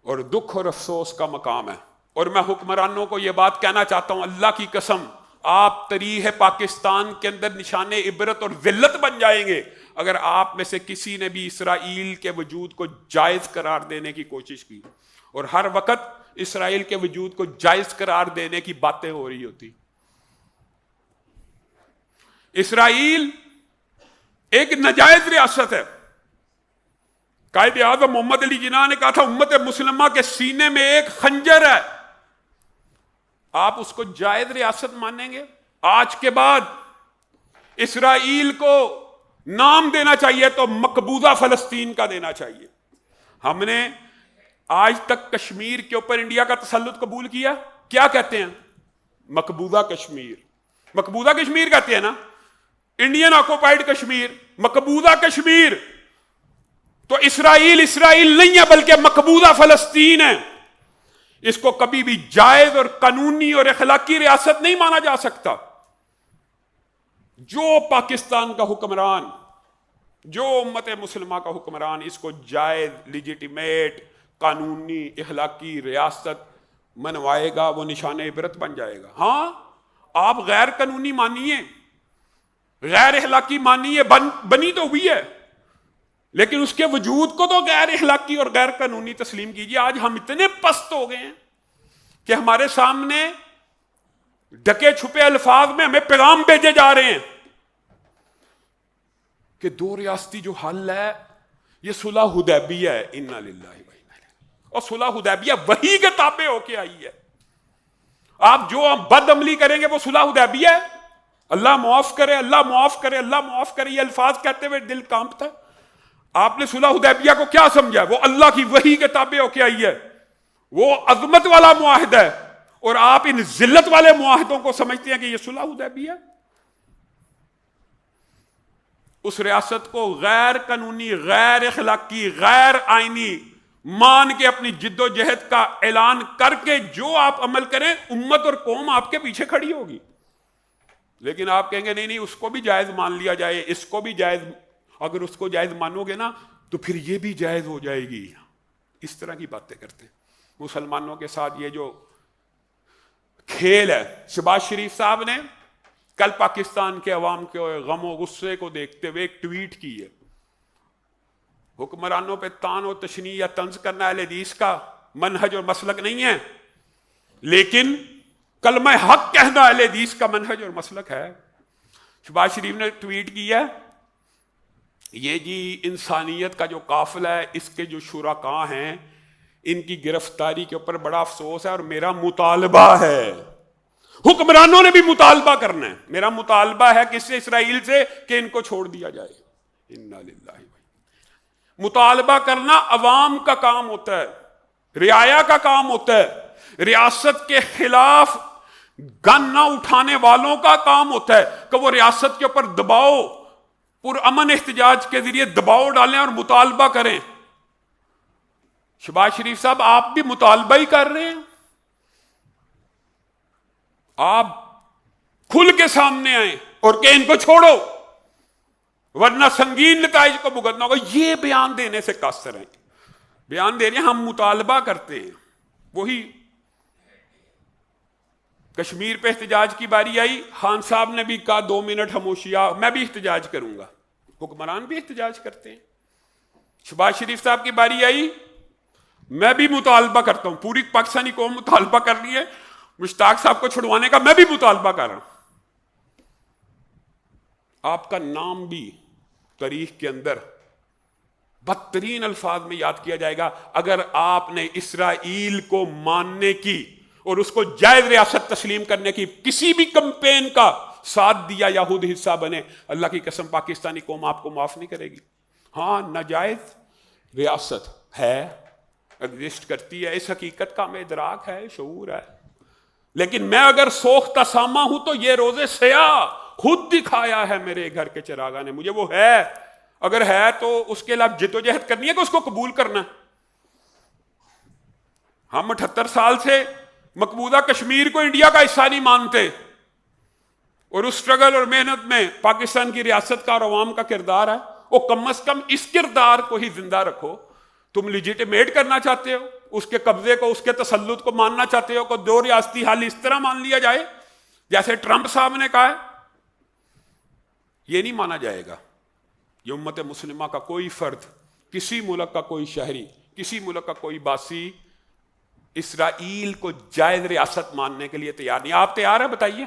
اور دکھ اور افسوس کا مقام ہے. اور میں حکمرانوں کو یہ بات کہنا چاہتا ہوں، اللہ کی قسم آپ تاریخ پاکستان کے اندر نشان عبرت اور ذلت بن جائیں گے اگر آپ میں سے کسی نے بھی اسرائیل کے وجود کو جائز قرار دینے کی کوشش کی. اور ہر وقت اسرائیل کے وجود کو جائز قرار دینے کی باتیں ہو رہی ہوتی. اسرائیل ایک ناجائز ریاست ہے. قائد اعظم محمد علی جناح نے کہا تھا امت مسلمہ کے سینے میں ایک خنجر ہے. آپ اس کو جائز ریاست مانیں گے؟ آج کے بعد اسرائیل کو نام دینا چاہیے تو مقبوضہ فلسطین کا دینا چاہیے. ہم نے آج تک کشمیر کے اوپر انڈیا کا تسلط قبول کیا. کیا کہتے ہیں؟ مقبوضہ کشمیر. مقبوضہ کشمیر کہتے ہیں نا، انڈین آکوپائڈ کشمیر، مقبوضہ کشمیر. تو اسرائیل نہیں ہے بلکہ مقبوضہ فلسطین ہے. اس کو کبھی بھی جائز اور قانونی اور اخلاقی ریاست نہیں مانا جا سکتا. جو پاکستان کا حکمران، جو امت مسلمہ کا حکمران اس کو جائز، لیجیٹیمیٹ، قانونی، اخلاقی ریاست منوائے گا وہ نشان عبرت بن جائے گا. ہاں آپ غیر قانونی مانیے، غیر اخلاقی مانیے، بنی تو ہوئی ہے، لیکن اس کے وجود کو تو غیر اخلاقی اور غیر قانونی تسلیم کیجیے. آج ہم اتنے پست ہو گئے ہیں کہ ہمارے سامنے ڈھکے چھپے الفاظ میں ہمیں پیغام بھیجے جا رہے ہیں کہ دو ریاستی جو حل ہے یہ صلح حدیبیہ ہے. انا للہ و انا الیہ. اور صلح حدیبیہ وہی کے تابع ہو کے آئی ہے. آپ جو بد عملی کریں گے وہ صلح حدیبیہ ہے. اللہ معاف کرے، اللہ معاف کرے، اللہ معاف کرے، یہ الفاظ کہتے ہوئے دل کانپتا ہے. آپ نے صلح حدیبیہ کو کیا سمجھا؟ وہ اللہ کی وحی کے تابع ہو کے آئی ہے، وہ عظمت والا معاہدہ ہے، اور آپ ان ذلت والے معاہدوں کو سمجھتے ہیں کہ یہ صلح حدیبیہ ہے. اس ریاست کو غیر قانونی، غیر اخلاقی، غیر آئینی مان کے اپنی جد و جہد کا اعلان کر کے جو آپ عمل کریں امت اور قوم آپ کے پیچھے کھڑی ہوگی. لیکن آپ کہیں گے نہیں اس کو بھی جائز مان لیا جائے، اس کو بھی جائز. اگر اس کو جائز مانو گے نا تو پھر یہ بھی جائز ہو جائے گی. اس طرح کی باتیں کرتے ہیں. مسلمانوں کے ساتھ یہ جو کھیل ہے. شہباز شریف صاحب نے کل پاکستان کے عوام کے غم و غصے کو دیکھتے ہوئے ایک ٹویٹ کی ہے. حکمرانوں پہ تان و تشنیع یا طنز کرنا اہل حدیث کا منہج اور مسلک نہیں ہے، لیکن کلمہ حق کہنا اہل حدیث کا منہج اور مسلک ہے. شہباز شریف نے ٹویٹ کیا ہے یہ جی انسانیت کا جو قافلہ ہے اس کے جو شرکاء ہیں ان کی گرفتاری کے اوپر بڑا افسوس ہے اور میرا مطالبہ ہے. حکمرانوں نے بھی مطالبہ کرنا ہے. میرا مطالبہ ہے کس سے؟ اسرائیل سے کہ ان کو چھوڑ دیا جائے. انا للہ. مطالبہ کرنا عوام کا کام ہوتا ہے، رعایا کا کام ہوتا ہے. ریاست کے خلاف گن نہ اٹھانے والوں کا کام ہوتا ہے کہ وہ ریاست کے اوپر دباؤ، پرامن احتجاج کے ذریعے دباؤ ڈالیں اور مطالبہ کریں. شہباز شریف صاحب آپ بھی مطالبہ ہی کر رہے ہیں. آپ کھل کے سامنے آئیں اور کہ ان کو چھوڑو ورنہ سنگین نتائج کو بھگتنا ہوگا. یہ بیان دینے سے قاصر ہیں. بیان دے رہے ہیں ہم مطالبہ کرتے ہیں. وہی کشمیر پہ احتجاج کی باری آئی، خان صاحب نے بھی کہا 2 منٹ خاموشیاں، میں بھی احتجاج کروں گا. حکمران بھی احتجاج کرتے ہیں. شہباز شریف صاحب کی باری آئی، میں بھی مطالبہ کرتا ہوں. پوری پاکستانی قوم مطالبہ کر رہی ہے مشتاق صاحب کو چھڑوانے کا، میں بھی مطالبہ کر رہا ہوں. آپ کا نام بھی تاریخ کے اندر بدترین الفاظ میں یاد کیا جائے گا اگر آپ نے اسرائیل کو ماننے کی اور اس کو جائز ریاست تسلیم کرنے کی کسی بھی کمپین کا ساتھ دیا یا خود حصہ بنے. اللہ کی قسم پاکستانی قوم آپ کو معاف نہیں کرے گی. ہاں ناجائز ریاست ہے، ایگزسٹ کرتی ہے، اس حقیقت کا ہمیں ادراک ہے، شعور ہے. لیکن میں اگر سوختہ ساما ہوں تو یہ روزے سیاہ خود دکھایا ہے میرے گھر کے چراغاں نے. مجھے وہ ہے، اگر ہے تو اس کے خلاف جد و جہد کرنی ہے کہ اس کو قبول کرنا. ہم 78 سال سے مقبوضہ کشمیر کو انڈیا کا حصہ نہیں مانتے، اور اس سٹرگل اور محنت میں پاکستان کی ریاست کا اور عوام کا کردار ہے. وہ کم از کم اس کردار کو ہی زندہ رکھو. تم لیجیٹیمیٹ کرنا چاہتے ہو اس کے قبضے کو، اس کے تسلط کو ماننا چاہتے ہو کہ 2 ریاستی حل اس طرح مان لیا جائے جیسے ٹرمپ صاحب نے کہا ہے، یہ نہیں مانا جائے گا۔ یہ امت مسلمہ کا کوئی فرد، کسی ملک کا کوئی شہری، کسی ملک کا کوئی باسی اسرائیل کو جائز ریاست ماننے کے لیے تیار نہیں۔ آپ تیار ہیں؟ بتائیے۔